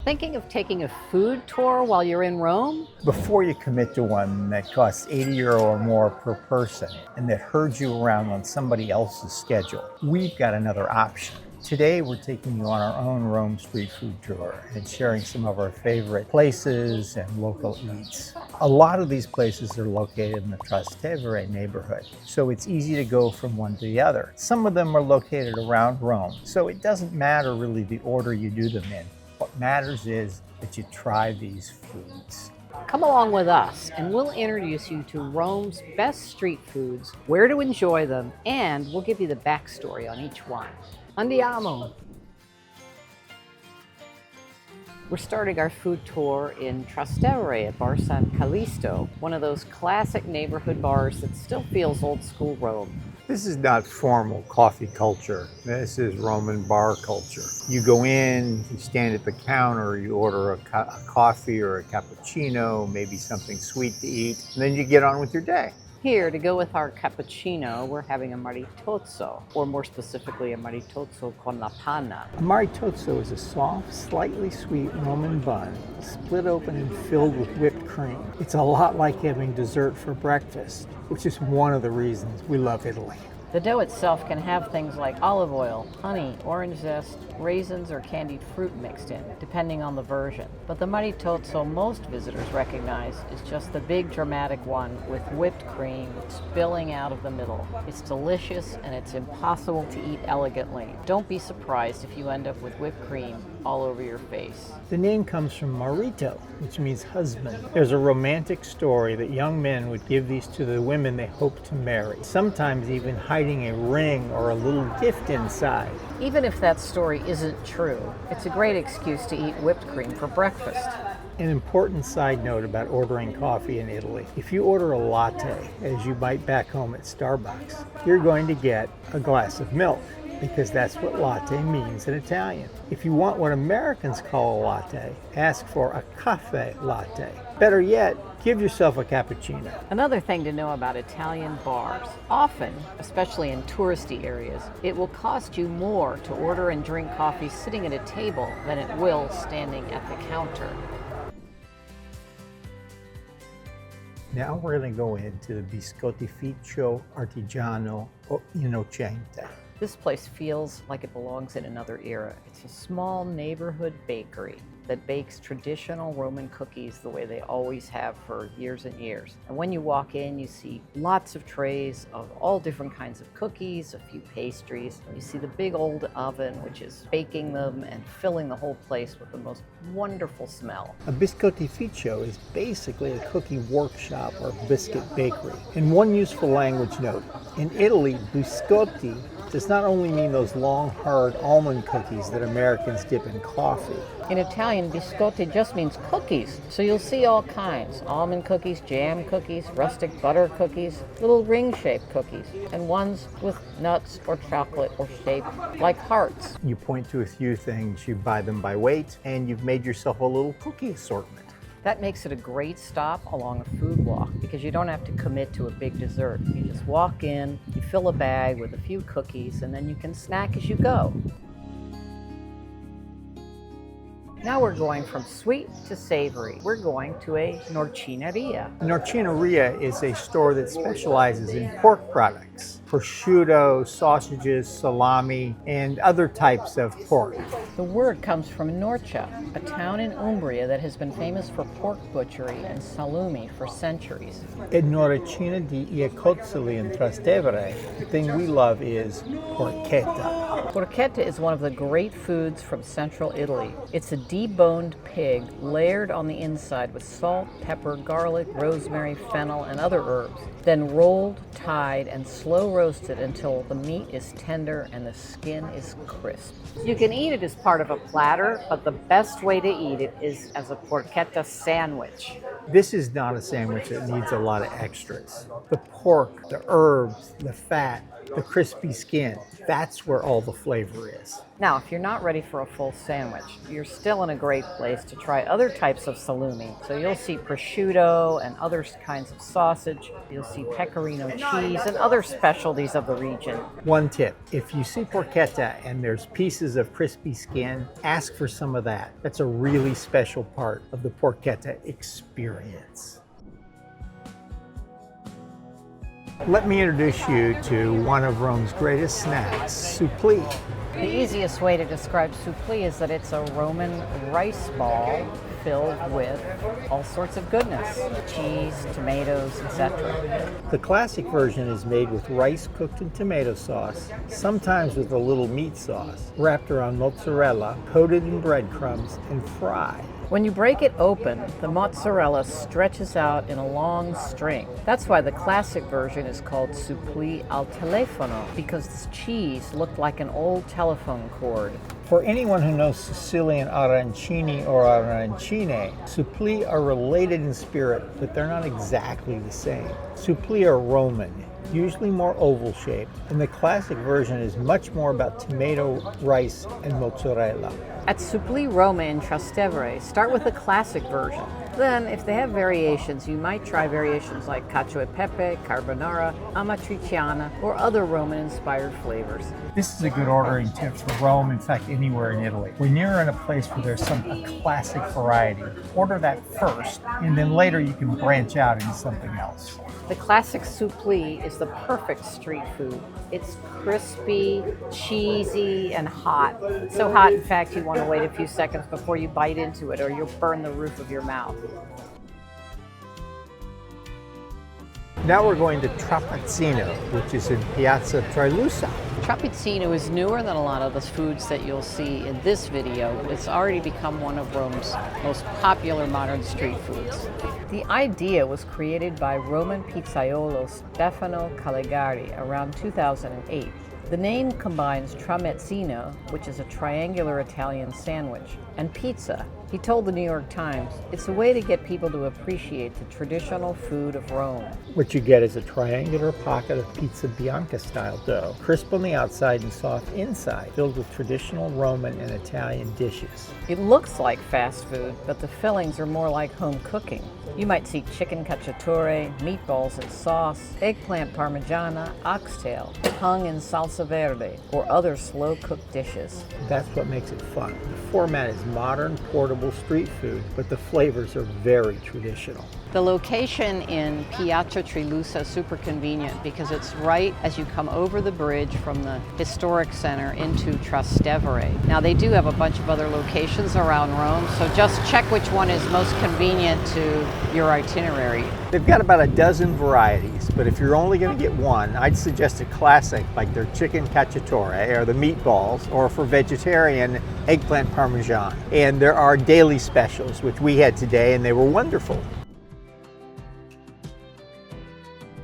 Thinking of taking a food tour while you're in Rome? Before you commit to one that costs €80 or more per person and that herds you around on somebody else's schedule, we've got another option. Today we're taking you on our own Rome street food tour and sharing some of our favorite places and local eats. A lot of these places are located in the Trastevere neighborhood, so it's easy to go from one to the other. Some of them are located around Rome, so it doesn't matter really the order you do them in. What matters is that you try these foods. Come along with us and we'll introduce you to Rome's best street foods, where to enjoy them, and we'll give you the backstory on each one. Andiamo! We're starting our food tour in Trastevere at Bar San Callisto, one of those classic neighborhood bars that still feels old school Rome. This is not formal coffee culture. This is Roman bar culture. You go in, you stand at the counter, you order a coffee or a cappuccino, maybe something sweet to eat, and then you get on with your day. Here, to go with our cappuccino, we're having a maritozzo, or more specifically, a maritozzo con la panna. A maritozzo is a soft, slightly sweet Roman bun, split open and filled with whipped cream. It's a lot like having dessert for breakfast, which is one of the reasons we love Italy. The dough itself can have things like olive oil, honey, orange zest, raisins, or candied fruit mixed in, depending on the version. But the maritozzo most visitors recognize is just the big dramatic one with whipped cream spilling out of the middle. It's delicious and it's impossible to eat elegantly. Don't be surprised if you end up with whipped cream all over your face. The name comes from marito, which means husband. There's a romantic story that young men would give these to the women they hoped to marry, sometimes even hiding a ring or a little gift inside. Even if that story isn't true, it's a great excuse to eat whipped cream for breakfast. An important side note about ordering coffee in Italy. If you order a latte, as you might back home at Starbucks, you're going to get a glass of milk, because that's what latte means in Italian. If you want what Americans call a latte, ask for a cafe latte. Better yet, give yourself a cappuccino. Another thing to know about Italian bars, often, especially in touristy areas, it will cost you more to order and drink coffee sitting at a table than it will standing at the counter. Now we're going to go into the biscottificio artigiano o innocente. This place feels like it belongs in another era. It's a small neighborhood bakery that bakes traditional Roman cookies the way they always have for years and years. And when you walk in, you see lots of trays of all different kinds of cookies, a few pastries. You see the big old oven, which is baking them and filling the whole place with the most wonderful smell. A biscottificio is basically a cookie workshop or biscuit bakery. And one useful language note, in Italy, biscotti does not only mean those long, hard almond cookies that Americans dip in coffee. In Italian, biscotti just means cookies. So you'll see all kinds. Almond cookies, jam cookies, rustic butter cookies, little ring-shaped cookies, and ones with nuts or chocolate or shaped like hearts. You point to a few things, you buy them by weight, and you've made yourself a little cookie assortment. That makes it a great stop along a food walk because you don't have to commit to a big dessert. You just walk in, you fill a bag with a few cookies, and then you can snack as you go. Now we're going from sweet to savory. We're going to a norcineria. Norcineria is a store that specializes in pork products, prosciutto, sausages, salami, and other types of pork. The word comes from Norcia, a town in Umbria that has been famous for pork butchery and salumi for centuries. At Norcina di Iacozzoli in Trastevere, the thing we love is porchetta. Porchetta is one of the great foods from central Italy. It's a deboned pig layered on the inside with salt, pepper, garlic, rosemary, fennel, and other herbs, then rolled, tied, and slow roasted until the meat is tender and the skin is crisp. You can eat it as part of a platter, but the best way to eat it is as a porchetta sandwich. This is not a sandwich that needs a lot of extras. The pork, the herbs, the fat, the crispy skin. That's where all the flavor is. Now, if you're not ready for a full sandwich, you're still in a great place to try other types of salumi. So you'll see prosciutto and other kinds of sausage. You'll see pecorino cheese and other specialties of the region. One tip, if you see porchetta and there's pieces of crispy skin, ask for some of that. That's a really special part of the porchetta experience. Let me introduce you to one of Rome's greatest snacks, supplì. The easiest way to describe supplì is that it's a Roman rice ball filled with all sorts of goodness, cheese, tomatoes, etc. The classic version is made with rice cooked in tomato sauce, sometimes with a little meat sauce, wrapped around mozzarella, coated in breadcrumbs, and fried. When you break it open, the mozzarella stretches out in a long string. That's why the classic version is called supplì al telefono, because the cheese looked like an old telephone cord. For anyone who knows Sicilian arancini or arancine, supplì are related in spirit, but they're not exactly the same. Supplì are Roman, usually more oval shaped, and the classic version is much more about tomato, rice, and mozzarella. At Supplì Roma in Trastevere, start with the classic version. Then, if they have variations, you might try variations like cacio e pepe, carbonara, amatriciana, or other Roman-inspired flavors. This is a good ordering tip for Rome, in fact, anywhere in Italy. When you're in a place where there's a classic variety, order that first, and then later you can branch out into something else. The classic supplì is the perfect street food. It's crispy, cheesy, and hot. So hot, in fact, you want to wait a few seconds before you bite into it or you'll burn the roof of your mouth. Now we're going to Trapizzino, which is in Piazza Trilussa. Trapizzino is newer than a lot of the foods that you'll see in this video. It's already become one of Rome's most popular modern street foods. The idea was created by Roman pizzaiolo Stefano Calegari around 2008. The name combines tramezzino, which is a triangular Italian sandwich, and pizza. He told the New York Times, "It's a way to get people to appreciate the traditional food of Rome." What you get is a triangular pocket of pizza bianca style dough, crisp on the outside and soft inside, filled with traditional Roman and Italian dishes. It looks like fast food, but the fillings are more like home cooking. You might see chicken cacciatore, meatballs and sauce, eggplant parmigiana, oxtail, hung in salsa verde, or other slow-cooked dishes. That's what makes it fun. The format is modern, portable street food, but the flavors are very traditional. The location in Piazza Trilussa is super convenient because it's right as you come over the bridge from the historic center into Trastevere. Now they do have a bunch of other locations around Rome, so just check which one is most convenient to your itinerary. They've got about a dozen varieties, but if you're only going to get one, I'd suggest a classic like their chicken cacciatore or the meatballs, or for vegetarian, eggplant parmesan. And there are daily specials, which we had today, and they were wonderful.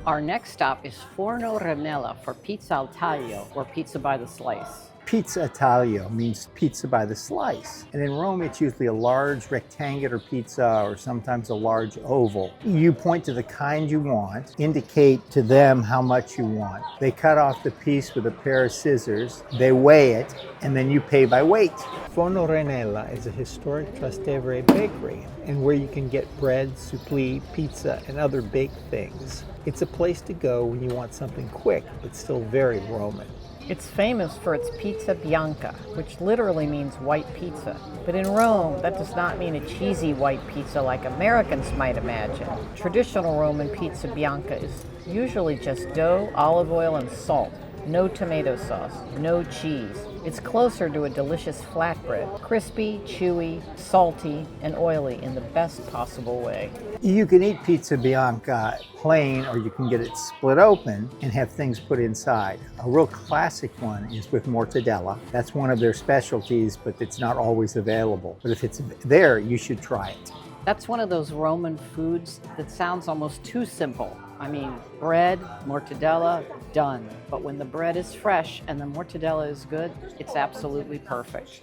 Our next stop is Forno Ranella for pizza al taglio, or pizza by the slice. Pizza taglio means pizza by the slice. And in Rome, it's usually a large rectangular pizza or sometimes a large oval. You point to the kind you want, indicate to them how much you want. They cut off the piece with a pair of scissors, they weigh it, and then you pay by weight. Forno Ranella is a historic Trastevere bakery, and where you can get bread, supplì, pizza, and other baked things. It's a place to go when you want something quick, but still very Roman. It's famous for its pizza bianca, which literally means white pizza. But in Rome, that does not mean a cheesy white pizza like Americans might imagine. Traditional Roman pizza bianca is usually just dough, olive oil, and salt. No tomato sauce, no cheese. It's closer to a delicious flatbread, crispy, chewy, salty, and oily in the best possible way. You can eat pizza bianca plain, or you can get it split open and have things put inside. A real classic one is with mortadella. That's one of their specialties, but it's not always available. But if it's there, you should try it. That's one of those Roman foods that sounds almost too simple. I mean, bread, mortadella, done. But when the bread is fresh and the mortadella is good, it's absolutely perfect.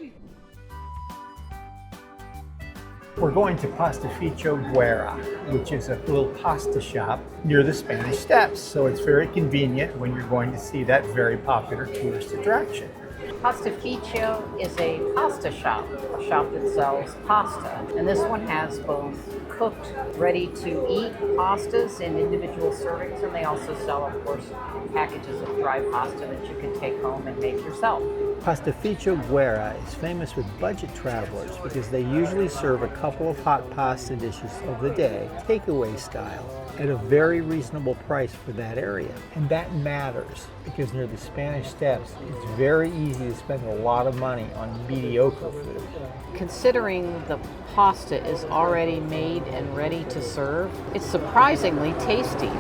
We're going to Pastificio Guerra, which is a little pasta shop near the Spanish Steps. So it's very convenient when you're going to see that very popular tourist attraction. Pastificio is a pasta shop, a shop that sells pasta. And this one has both cooked, ready-to-eat pastas in individual servings, and they also sell, of course, packages of dry pasta that you can take home and make yourself. Pastificio Guerra is famous with budget travelers because they usually serve a couple of hot pasta dishes of the day, takeaway style, at a very reasonable price for that area. And that matters because near the Spanish Steps, it's very easy to spend a lot of money on mediocre food. Considering the pasta is already made and ready to serve, it's surprisingly tasty.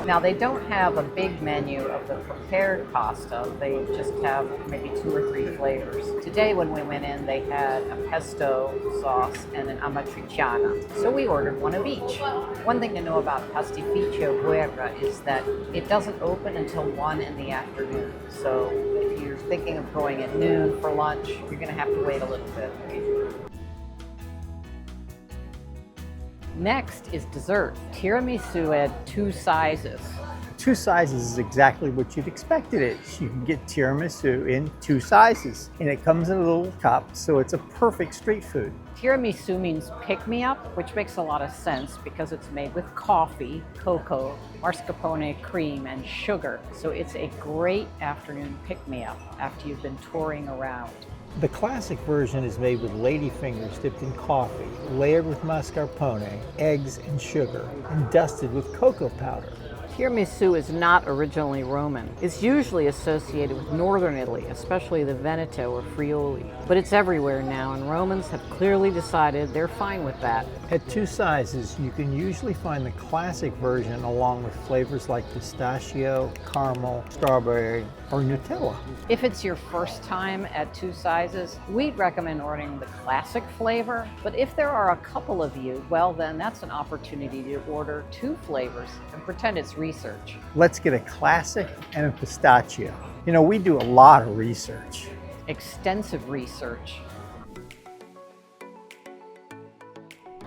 Now, they don't have a big menu of the prepared pasta. They just have maybe 2 or 3 flavors. Today, when we went in, they had a pesto sauce and an amatriciana. So we ordered one of each. One thing to know about Pastificio Guerra is that it doesn't open until 1 in the afternoon. So if you're thinking of going at noon for lunch, you're going to have to wait a little bit. Next is dessert. Tiramisu at 2 sizes. 2 sizes is exactly what you'd expect it is. You can get tiramisu in 2 sizes, and it comes in a little cup, so it's a perfect street food. Tiramisu means pick-me-up, which makes a lot of sense because it's made with coffee, cocoa, mascarpone cream, and sugar. So it's a great afternoon pick-me-up after you've been touring around. The classic version is made with ladyfingers dipped in coffee, layered with mascarpone, eggs, and sugar, and dusted with cocoa powder. Tiramisu is not originally Roman. It's usually associated with northern Italy, especially the Veneto or Friuli. But it's everywhere now, and Romans have clearly decided they're fine with that. At 2 sizes, you can usually find the classic version along with flavors like pistachio, caramel, strawberry, or Nutella. If it's your first time at 2 sizes, we'd recommend ordering the classic flavor. But if there are a couple of you, well then that's an opportunity to order 2 flavors and pretend it's research. Let's get a classic and a pistachio. You know, we do a lot of research. Extensive research.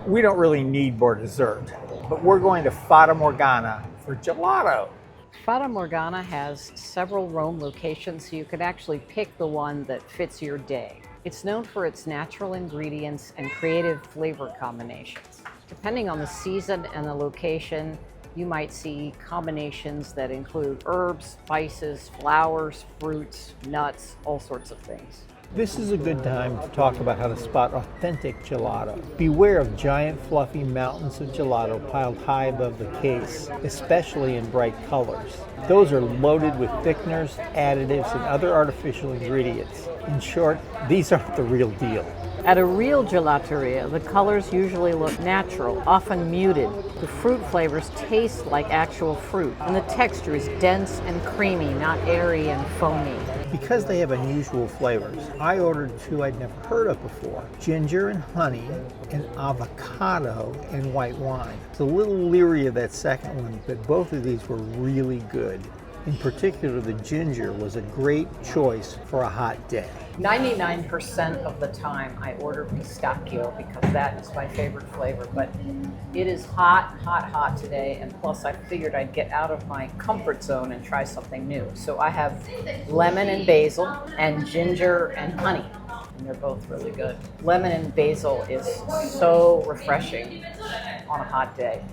We don't really need more dessert, but we're going to Fata Morgana for gelato. Fata Morgana has several Rome locations, so you can actually pick the one that fits your day. It's known for its natural ingredients and creative flavor combinations. Depending on the season and the location, you might see combinations that include herbs, spices, flowers, fruits, nuts, all sorts of things. This is a good time to talk about how to spot authentic gelato. Beware of giant fluffy mountains of gelato piled high above the case, especially in bright colors. Those are loaded with thickeners, additives, and other artificial ingredients. In short, these aren't the real deal. At a real gelateria, the colors usually look natural, often muted. The fruit flavors taste like actual fruit, and the texture is dense and creamy, not airy and foamy. Because they have unusual flavors, I ordered 2 I'd never heard of before: ginger and honey, and avocado and white wine. I was a little leery of that second one, but both of these were really good. In particular, the ginger was a great choice for a hot day. 99% of the time I order pistachio because that is my favorite flavor, but it is hot, hot, hot today, and plus I figured I'd get out of my comfort zone and try something new. So I have lemon and basil and ginger and honey, and they're both really good. Lemon and basil is so refreshing on a hot day.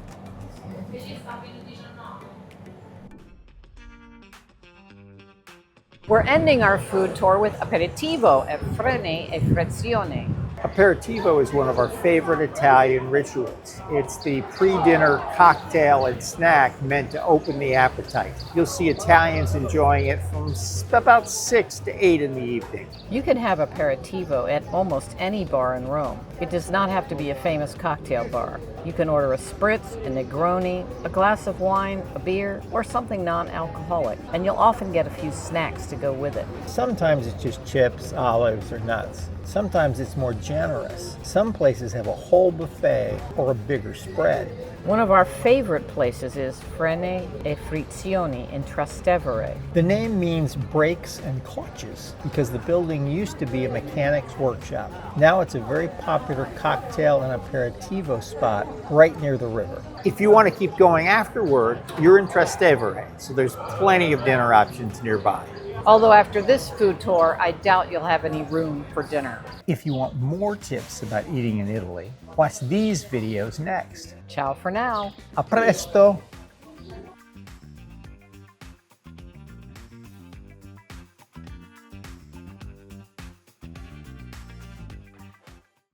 We're ending our food tour with aperitivo at Freni e Frazione. Aperitivo is one of our favorite Italian rituals. It's the pre-dinner cocktail and snack meant to open the appetite. You'll see Italians enjoying it from about 6 to 8 in the evening. You can have aperitivo at almost any bar in Rome. It does not have to be a famous cocktail bar. You can order a spritz, a Negroni, a glass of wine, a beer, or something non-alcoholic, and you'll often get a few snacks to go with it. Sometimes it's just chips, olives, or nuts. Sometimes it's more generous. Some places have a whole buffet or a bigger spread. One of our favorite places is Freni e Frizioni in Trastevere. The name means brakes and clutches because the building used to be a mechanic's workshop. Now it's a very popular cocktail and aperitivo spot right near the river. If you want to keep going afterward, you're in Trastevere, so there's plenty of dinner options nearby. Although after this food tour, I doubt you'll have any room for dinner. If you want more tips about eating in Italy, watch these videos next. Ciao for now. A presto!